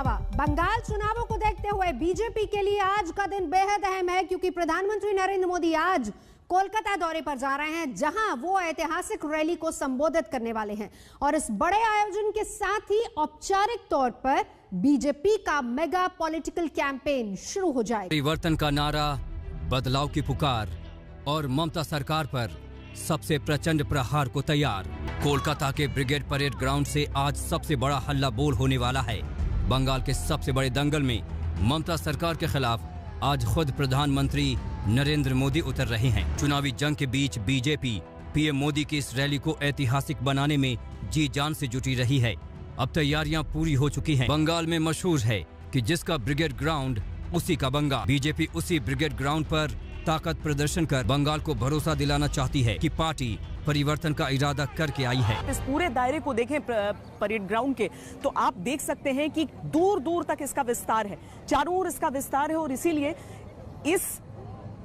दावा। बंगाल चुनावों को देखते हुए बीजेपी के लिए आज का दिन बेहद अहम है, क्योंकि प्रधानमंत्री नरेंद्र मोदी आज कोलकाता दौरे पर जा रहे हैं, जहां वो ऐतिहासिक रैली को संबोधित करने वाले हैं। और इस बड़े आयोजन के साथ ही औपचारिक तौर पर बीजेपी का मेगा पॉलिटिकल कैंपेन शुरू हो जाएगा। परिवर्तन का नारा, बदलाव की पुकार और ममता सरकार पर सबसे प्रचंड प्रहार को तैयार। कोलकाता के ब्रिगेड परेड ग्राउंड से आज सबसे बड़ा हल्ला बोल होने वाला है। बंगाल के सबसे बड़े दंगल में ममता सरकार के खिलाफ आज खुद प्रधानमंत्री नरेंद्र मोदी उतर रहे हैं। चुनावी जंग के बीच बीजेपी पीएम मोदी की इस रैली को ऐतिहासिक बनाने में जी जान से जुटी रही है। अब तैयारियां पूरी हो चुकी हैं। बंगाल में मशहूर है कि जिसका ब्रिगेड ग्राउंड उसी का बंगाल। बीजेपी उसी ब्रिगेड ग्राउंड पर ताकत प्रदर्शन कर बंगाल को भरोसा दिलाना चाहती है कि पार्टी परिवर्तन का इरादा करके आई है। इस पूरे दायरे को देखें परेड ग्राउंड के, तो आप देख सकते हैं कि दूर दूर तक इसका विस्तार है, चारों ओर इसका विस्तार है। और इसीलिए इस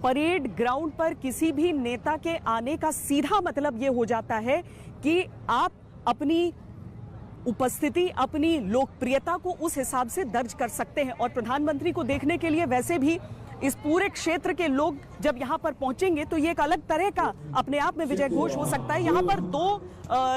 परेड ग्राउंड पर किसी भी नेता के आने का सीधा मतलब ये हो जाता है कि आप अपनी उपस्थिति, अपनी लोकप्रियता को उस हिसाब से दर्ज कर सकते हैं। और प्रधानमंत्री को देखने के लिए वैसे भी इस पूरे क्षेत्र के लोग जब यहाँ पर पहुंचेंगे तो ये एक अलग तरह का अपने आप में विजय घोष हो सकता है। यहाँ पर दो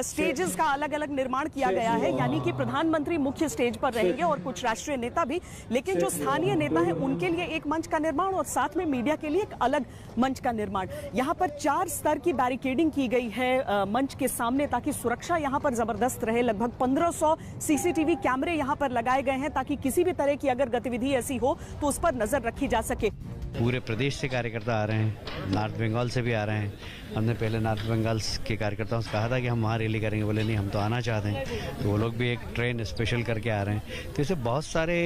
स्टेजेस का अलग अलग निर्माण किया गया है, यानी कि प्रधानमंत्री मुख्य स्टेज पर रहेंगे और कुछ राष्ट्रीय नेता भी, लेकिन जो स्थानीय नेता हैं उनके लिए एक मंच का निर्माण और साथ में मीडिया के लिए एक अलग मंच का निर्माण। यहाँ पर 4 स्तर की बैरिकेडिंग की गई है मंच के सामने, ताकि सुरक्षा यहाँ पर जबरदस्त रहे। लगभग 1500 सीसीटीवी कैमरे यहाँ पर लगाए गए हैं, ताकि किसी भी तरह की अगर गतिविधि ऐसी हो तो उस पर नजर रखी जा सके। पूरे प्रदेश से कार्यकर्ता आ रहे हैं, नॉर्थ बंगाल से भी आ रहे हैं। हमने पहले नॉर्थ बंगाल के कार्यकर्ताओं से कहा था कि हम वहाँ रैली करेंगे, बोले नहीं हम तो आना चाहते हैं, तो वो लोग भी एक ट्रेन स्पेशल करके आ रहे हैं। तो इससे बहुत सारे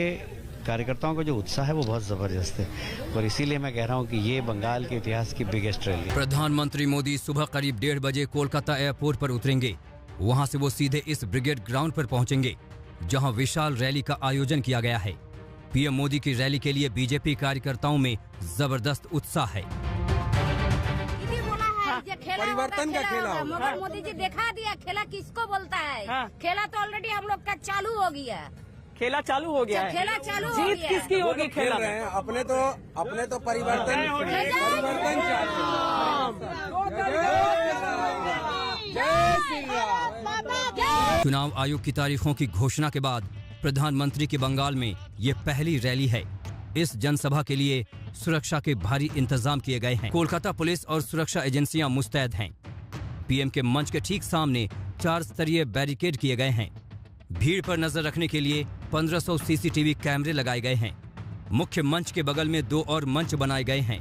कार्यकर्ताओं का जो उत्साह है वो बहुत जबरदस्त है, और इसीलिए मैं कह रहा हूँ कि ये बंगाल के इतिहास की बिगेस्ट रैली है। प्रधानमंत्री मोदी सुबह करीब 1:30 बजे कोलकाता एयरपोर्ट पर उतरेंगे। वहाँ से वो सीधे इस ब्रिगेड ग्राउंड पर पहुँचेंगे, जहाँ विशाल रैली का आयोजन किया गया है। पीएम मोदी की रैली के लिए बीजेपी कार्यकर्ताओं में जबरदस्त उत्साह है। परिवर्तन का खेला मगर मोदी जी दिखा दिया खेला किसको बोलता है। खेला तो ऑलरेडी हम लोग का चालू हो गया। खेला चालू हो गया है। खेला चालू हो जीत गया। किसकी होगी? खेला रहे हैं अपने तो परिवर्तन चुनाव आयोग की तारीखों की घोषणा के बाद प्रधानमंत्री के बंगाल में ये पहली रैली है। इस जनसभा के लिए सुरक्षा के भारी इंतजाम किए गए हैं। कोलकाता पुलिस और सुरक्षा एजेंसियां मुस्तैद हैं। पीएम के मंच के ठीक सामने 4 स्तरीय बैरिकेड किए गए हैं। भीड़ पर नजर रखने के लिए 1500 सीसीटीवी कैमरे लगाए गए हैं। मुख्य मंच के बगल में 2 और मंच बनाए गए हैं।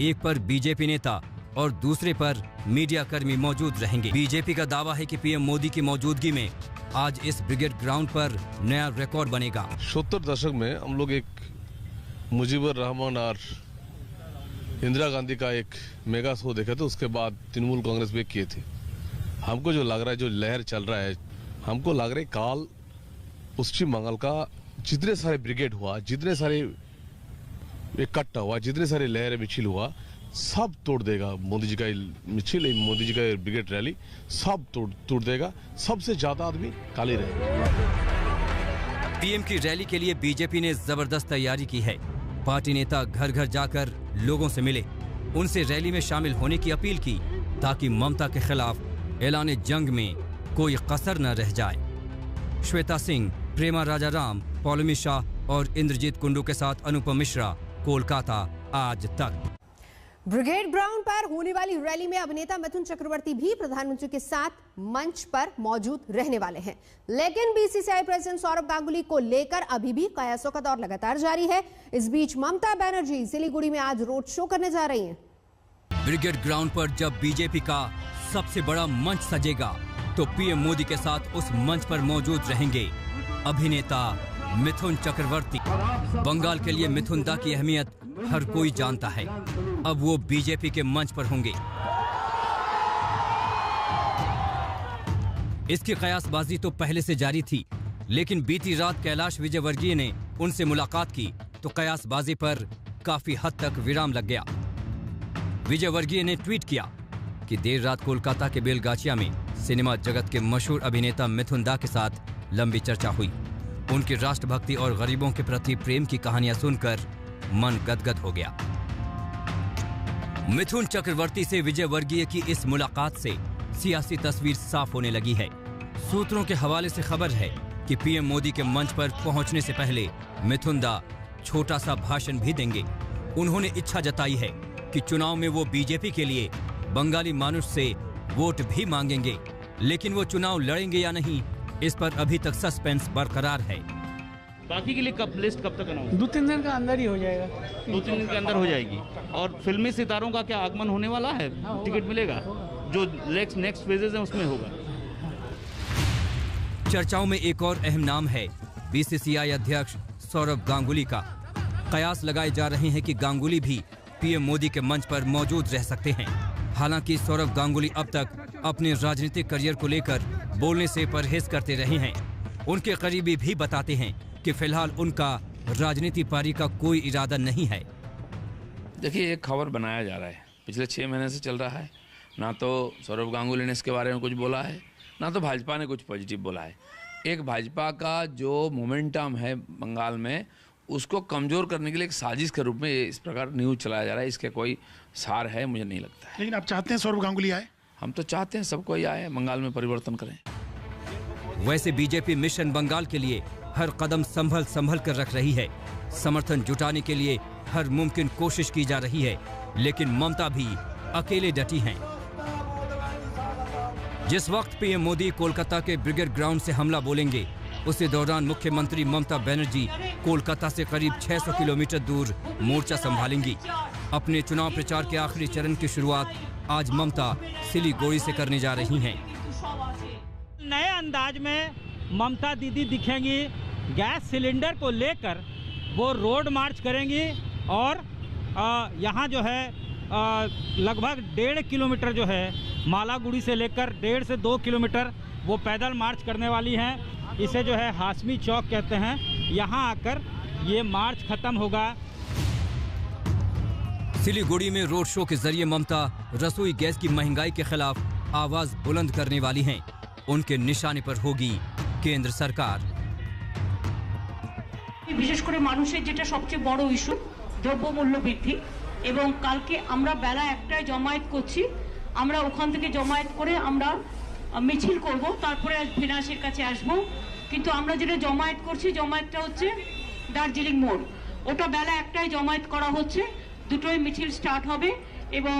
एक पर बीजेपी नेता और दूसरे पर मीडिया कर्मी मौजूद रहेंगे। बीजेपी का दावा है कि पीएम मोदी की मौजूदगी में आज इस ब्रिगेड ग्राउंड पर नया रिकॉर्ड बनेगा। 70 दशक में हम लोग एक मुजीबुर रहमान और इंदिरा गांधी का एक मेगा शो देखे थे, उसके बाद तृणमूल कांग्रेस भी किए थे। हमको जो लग रहा है, जो लहर चल रहा है, हमको लग रहा है काल पश्चिम बंगाल का जितने सारे ब्रिगेड हुआ, जितने सारे इकट्ठा हुआ, जितने सारे लहर मिছিল हुआ, सब तोड़ देगा मोदी जी का मिছিল, मोदी जी का ब्रिगेड रैली सब तोड़ देगा। सबसे ज्यादा आदमी काले रहेंगे। पीएम की रैली के लिए बीजेपी ने जबरदस्त तैयारी की है। पार्टी नेता घर घर जाकर लोगों से मिले, उनसे रैली में शामिल होने की अपील की, ताकि ममता के खिलाफ ऐलान जंग में कोई कसर न रह जाए। श्वेता सिंह, प्रेमा राजाराम, पौलमी शाह और इंद्रजीत कुंडू के साथ अनुपम मिश्रा, कोलकाता आज तक। ब्रिगेड ग्राउंड पर होने वाली रैली में अभिनेता मिथुन चक्रवर्ती भी प्रधानमंत्री के साथ मंच पर मौजूद रहने वाले हैं। लेकिन बीसीसीआई प्रेसिडेंट सौरभ गांगुली को लेकर अभी भी कयासों का दौर लगातार जारी है। इस बीच ममता बनर्जी सिलीगुड़ी में आज रोड शो करने जा रही हैं। ब्रिगेड ग्राउंड पर जब बीजेपी का सबसे बड़ा मंच सजेगा तो पीएम मोदी के साथ उस मंच पर मौजूद रहेंगे अभिनेता मिथुन चक्रवर्ती। बंगाल के लिए मिथुन दा की अहमियत हर कोई जानता है। अब वो बीजेपी के मंच पर होंगे। इसकी कयासबाजी तो पहले से जारी थी, लेकिन बीती रात कैलाश विजयवर्गीय ने उनसे मुलाकात की तो कयासबाजी पर काफी हद तक विराम लग गया। विजयवर्गीय ने ट्वीट किया कि देर रात कोलकाता के बेलगाचिया में सिनेमा जगत के मशहूर अभिनेता मिथुन दा के साथ लंबी चर्चा हुई। उनकी राष्ट्रभक्ति और गरीबों के प्रति प्रेम की कहानियां सुनकर मन गदगद हो गया। मिथुन चक्रवर्ती से विजय वर्गीय की इस मुलाकात से सियासी तस्वीर साफ होने लगी है। सूत्रों के हवाले से खबर है कि पीएम मोदी के मंच पर पहुंचने से पहले मिथुन दा छोटा सा भाषण भी देंगे। उन्होंने इच्छा जताई है कि चुनाव में वो बीजेपी के लिए बंगाली मानुष से वोट भी मांगेंगे, लेकिन वो चुनाव लड़ेंगे या नहीं, इस पर अभी तक सस्पेंस बरकरार है। बाकी के लिए कब लिस्ट कब तक अनाउंस? 2-3 दिन का अंदर ही हो जाएगा। 2-3 दिन के अंदर हो जाएगी। और फिल्मी सितारों का क्या आगमन होने वाला है? टिकट मिलेगा? जो नेक्स्ट फेजेस है उसमें होगा। चर्चाओं में एक और अहम नाम है बीसीसीआई अध्यक्ष सौरभ गांगुली का। कयास लगाए जा रहे हैं कि गांगुली भी पीएम मोदी के मंच पर मौजूद रह सकते हैं। हालांकि सौरभ गांगुली अब तक अपने राजनीतिक करियर को लेकर बोलने से परहेज करते रहे हैं। उनके करीबी भी बताते हैं कि फिलहाल उनका राजनीति पारी का कोई इरादा नहीं है। देखिए, एक खबर बनाया जा रहा है, पिछले 6 महीने से चल रहा है। ना तो सौरभ गांगुली ने इसके बारे में कुछ बोला है, ना तो भाजपा ने कुछ पॉजिटिव बोला है। एक भाजपा का जो मोमेंटम है बंगाल में, उसको कमज़ोर करने के लिए एक साजिश के रूप में इस प्रकार न्यूज़ चलाया जा रहा है। इसके कोई सार है मुझे नहीं लगता है। लेकिन आप चाहते हैं सौरभ गांगुली आए? हम तो चाहते हैं सब कोई आए, बंगाल में परिवर्तन करें। वैसे बीजेपी मिशन बंगाल के लिए हर कदम संभल कर रख रही है। समर्थन जुटाने के लिए हर मुमकिन कोशिश की जा रही है, लेकिन ममता भी अकेले डटी हैं। जिस वक्त पीएम मोदी कोलकाता के ब्रिगेड ग्राउंड से हमला बोलेंगे, उसी दौरान मुख्यमंत्री ममता बनर्जी कोलकाता से करीब 600 किलोमीटर दूर मोर्चा संभालेंगी। अपने चुनाव प्रचार के आखिरी चरण की शुरुआत आज ममता सिलीगुड़ी से करने जा रही हैं। नए अंदाज में ममता दीदी दिखेंगी। गैस सिलेंडर को लेकर वो रोड मार्च करेंगी और यहाँ जो है लगभग 1.5 किलोमीटर जो है मालागुड़ी से लेकर 1.5 से 2 किलोमीटर वो पैदल मार्च करने वाली हैं। इसे जो है हाशमी चौक कहते हैं। यहाँ आकर ये मार्च खत्म होगा। सिलीगुड़ी में रोड शो के जरिए ममता रसोई गैस की महंगाई के खिलाफ आवाज बुलंद करने वाली हैं। उनके निशाने पर होगी केंद्र सरकार। বিশেষ করে মানুষের যেটা সবচেয়ে বড় ইস্যু দ্রব্যমূল্য বৃদ্ধি এবং কালকে আমরা বেলা 1টায় জমায়েত করছি। আমরা ওখান থেকে জমায়েত করে আমরা মিছিল করব, তারপরে ভিনাসের কাছে আসব। কিন্তু আমরা যেটা জমায়েত করছি, জমায়েতটা হচ্ছে দার্জিলিং মোড়। ওটা বেলা 1টায় জমায়েত করা হচ্ছে। দুটোই মিছিল স্টার্ট হবে এবং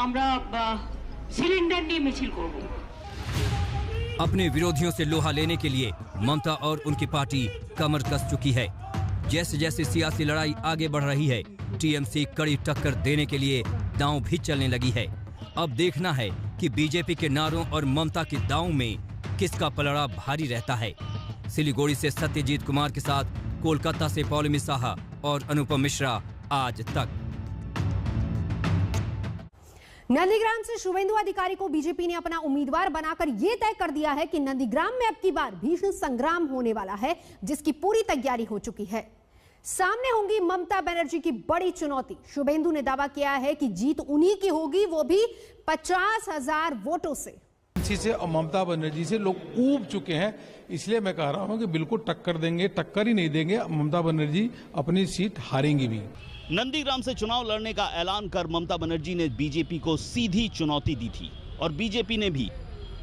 আমরা সিলিন্ডার নিয়ে মিছিল করব। अपने विरोधियों से लोहा लेने के लिए ममता और उनकी पार्टी कमर कस चुकी है। जैसे जैसे सियासी लड़ाई आगे बढ़ रही है, टीएमसी कड़ी टक्कर देने के लिए दांव भी चलने लगी है। अब देखना है कि बीजेपी के नारों और ममता के दांव में किसका पलड़ा भारी रहता है। सिलीगुड़ी से सत्यजीत कुमार के साथ कोलकाता से पौलमी साहा और अनुपम मिश्रा, आज तक। नंदीग्राम से शुभेंदु अधिकारी को बीजेपी ने अपना उम्मीदवार बनाकर यह तय कर दिया है कि नंदीग्राम में अब की बार भीषण संग्राम होने वाला है, जिसकी पूरी तैयारी हो चुकी है। सामने होंगी ममता बनर्जी की बड़ी चुनौती। शुभेंदु ने दावा किया है कि जीत उन्हीं की होगी, वो भी 50,000 वोटों से। और ममता बनर्जी से लोग ऊब चुके हैं, इसलिए मैं कह रहा हूं कि बिल्कुल टक्कर देंगे, टक्कर ही नहीं देंगे। ममता बनर्जी अपनी सीट हारेंगी भी। नंदीग्राम से चुनाव लड़ने का ऐलान कर ममता बनर्जी ने बीजेपी को सीधी चुनौती दी थी और बीजेपी ने भी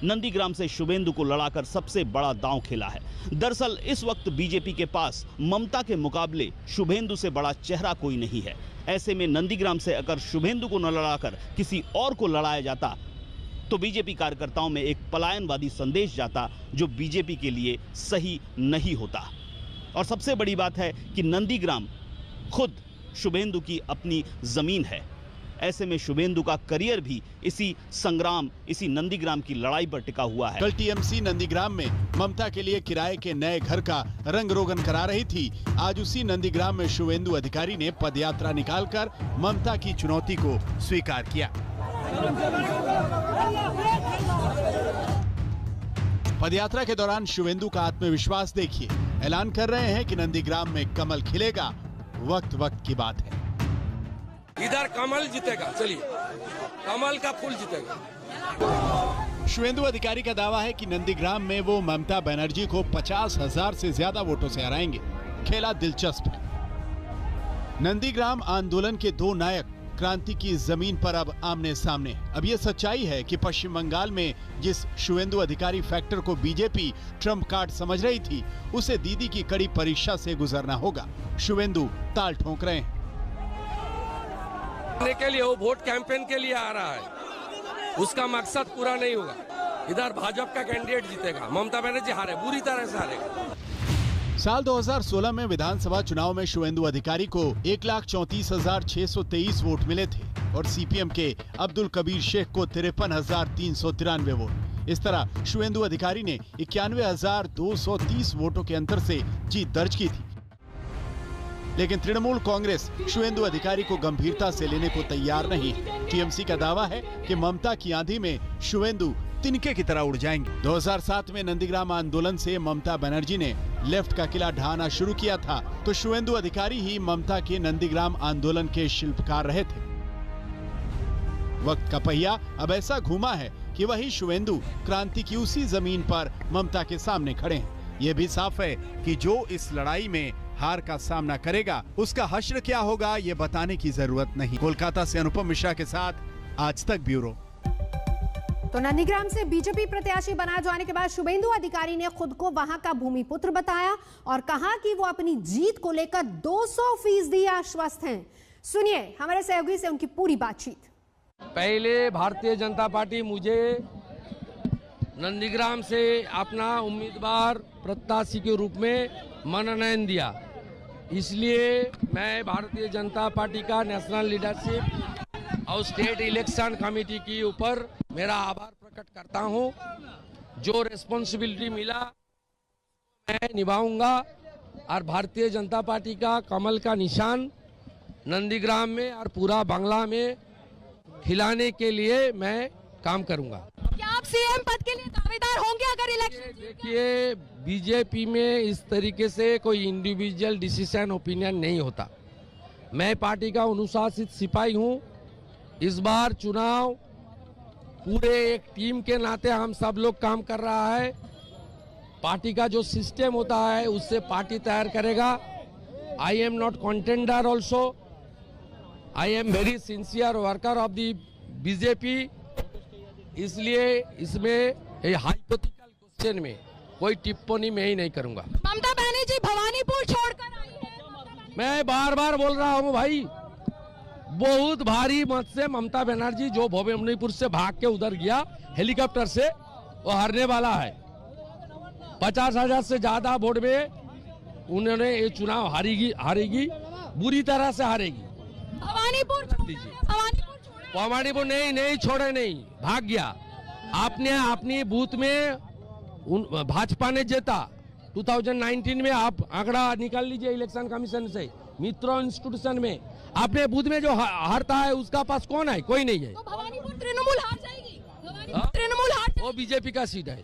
नंदीग्राम से शुभेंदु को लड़ाकर सबसे बड़ा दांव खेला है। दरअसल इस वक्त बीजेपी के पास ममता के मुकाबले शुभेंदु से बड़ा चेहरा कोई नहीं है। ऐसे में नंदीग्राम से अगर शुभेंदु को न लड़ाकर किसी और को लड़ाया जाता तो बीजेपी कार्यकर्ताओं में एक पलायनवादी संदेश जाता, जो बीजेपी के लिए सही नहीं होता। और सबसे बड़ी बात है कि नंदीग्राम खुद शुभेंदु की अपनी जमीन है। ऐसे में शुभेंदु का करियर भी इसी संग्राम, इसी नंदीग्राम की लड़ाई पर टिका हुआ है। कल टीएमसी नंदीग्राम में ममता के लिए किराए के नए घर का रंग रोगन करा रही थी। आज उसी नंदीग्राम में शुभेंदु अधिकारी ने पदयात्रा निकालकर ममता की चुनौती को स्वीकार किया। पदयात्रा के दौरान शुभेंदु का आत्मविश्वास देखिए। ऐलान कर रहे हैं कि नंदीग्राम में कमल खिलेगा, वक्त वक्त की बात है। इधर कमल जीतेगा, चलिए कमल का फूल जीतेगा। शुवेंदु अधिकारी का दावा है कि नंदीग्राम में वो ममता बनर्जी को 50,000 से ज्यादा वोटों से हराएंगे। खेला दिलचस्प है। नंदीग्राम आंदोलन के दो नायक क्रांति की जमीन पर अब आमने सामने। अब ये सच्चाई है कि पश्चिम बंगाल में जिस शुवेंदु अधिकारी फैक्टर को बीजेपी ट्रम्प कार्ड समझ रही थी, उसे दीदी की कड़ी परीक्षा से गुजरना होगा। शुवेंदु ताल ठोक रहे हैं। के लिए वो वोट कैंपेन के लिए आ रहा है, उसका मकसद पूरा नहीं होगा। इधर भाजपा का कैंडिडेट जीतेगा, ममता बनर्जी हारे, बुरी तरह से हारेगा। साल 2016 में विधानसभा चुनाव में शुवेंदु अधिकारी को 1,34,623 वोट मिले थे और सीपीएम के अब्दुल कबीर शेख को 53,393 वोट। इस तरह शुवेंदु अधिकारी ने 91,230 वोटों के अंतर से जीत दर्ज की थी। लेकिन तृणमूल कांग्रेस शुवेंदु अधिकारी को गंभीरता से लेने को तैयार नहीं। टीएमसी का दावा है कि ममता की आंधी में शुवेंदु तिनके की तरह उड़ जाएंगे। 2007 में नंदीग्राम आंदोलन से ममता बनर्जी ने लेफ्ट का किला ढहाना शुरू किया था, तो शुवेंदु अधिकारी ही ममता के नंदीग्राम आंदोलन के शिल्पकार रहे थे। वक्त का पहिया अब ऐसा घूमा है कि वही शुवेंदु क्रांति की उसी जमीन पर ममता के सामने खड़े हैं। ये भी साफ है कि जो इस लड़ाई में हार का सामना करेगा, उसका हश्र क्या होगा ये बताने की जरूरत नहीं। कोलकाता से अनुपम मिश्रा के साथ आज तक ब्यूरो। तो नंदीग्राम से बीजेपी प्रत्याशी बनाए जाने के बाद शुवेंदु अधिकारी ने खुद को वहां का भूमिपुत्र बताया और कहा कि वो अपनी जीत को लेकर 200% आश्वस्त हैं। सुनिए हमारे सहयोगी से उनकी पूरी बातचीत। पहले भारतीय जनता पार्टी मुझे नंदीग्राम से अपना उम्मीदवार प्रत्याशी के रूप में मनोनयन दिया, इसलिए मैं भारतीय जनता पार्टी का नेशनल लीडरशिप और स्टेट इलेक्शन कमेटी के ऊपर मेरा आभार प्रकट करता हूं। जो रिस्पॉन्सिबिलिटी मिला मैं निभाऊंगा और भारतीय जनता पार्टी का कमल का निशान नंदीग्राम में और पूरा बांग्ला में खिलाने के लिए मैं काम करूंगा। क्या आप सीएम पद के लिए दावेदार होंगे अगर इलेक्शन? देखिए, बीजेपी में इस तरीके से कोई इंडिविजुअल डिसीजन ओपिनियन नहीं होता। मैं पार्टी का अनुशासित सिपाही हूं। इस बार चुनाव पूरे एक टीम के नाते हम सब लोग काम कर रहा है। पार्टी का जो सिस्टम होता है उससे पार्टी तैयार करेगा। I am not contender also, I am very sincere worker of the BJP. इसलिए इसमें हाइपोथेटिकल क्वेश्चन में कोई टिप्पणी मैं ही नहीं करूंगा। ममता बनर्जी भवानीपुर छोड़कर आई है। मैं बार बार बोल रहा हूं भाई, बहुत भारी मत से ममता बनर्जी जो भवानीपुर से भाग के उधर गया हेलीकॉप्टर से, वो हारने वाला है। 50,000 से ज्यादा वोट में उन्होंने ये चुनाव हारेगी, बुरी तरह से हारेगी। भवानीपुर नहीं छोड़े, नहीं भाग गया। आपने अपनी बूथ में भाजपा ने जीता। 2019 में आप आंकड़ा निकाल लीजिए इलेक्शन कमीशन से, मित्रों इंस्टीट्यूशन में अपने बूथ में जो हारता है उसका पास कौन है? कोई नहीं है। तो भवानीपुर तृणमूल हार जाएगी। तृणमूल हार, वो बीजेपी का सीट है।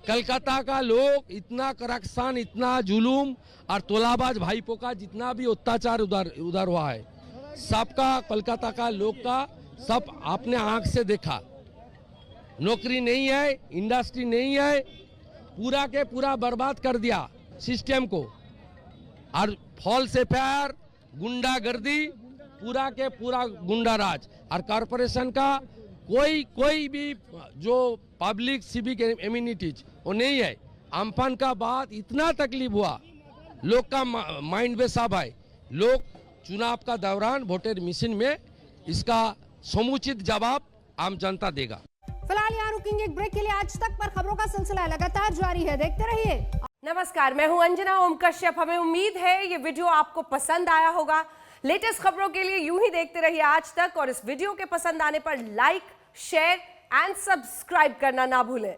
कलकत्ता का लोग इतना करप्शन, इतना जुलूम और तोलाबाज भाईपो का जितना भी अत्याचार उधर हुआ है, सबका कोलकाता का लोग का सब अपने आंख से देखा। नौकरी नहीं है, इंडस्ट्री नहीं है, पूरा के पूरा बर्बाद कर दिया सिस्टम को। और फॉल से फायर, गुंडागर्दी, पूरा के पूरा गुंडा राज। और कॉरपोरेशन का कोई भी जो पब्लिक सिविक इम्यूनिटीज वो नहीं है। अम्फान का बाद इतना तकलीफ हुआ, लोग का माइंड में सब है। लोग चुनाव का दौरान वोटर मशीन में इसका समुचित जवाब आम जनता देगा। फिलहाल यहाँ रुकेंगे एक ब्रेक के लिए। आज तक पर खबरों का सिलसिला लगातार जारी है, देखते रहिए। नमस्कार, मैं हूं अंजना ओम कश्यप। हमें उम्मीद है ये वीडियो आपको पसंद आया होगा। लेटेस्ट खबरों के लिए यूं ही देखते रहिए आज तक, और इस वीडियो के पसंद आने पर लाइक, शेयर एंड सब्सक्राइब करना ना भूलें।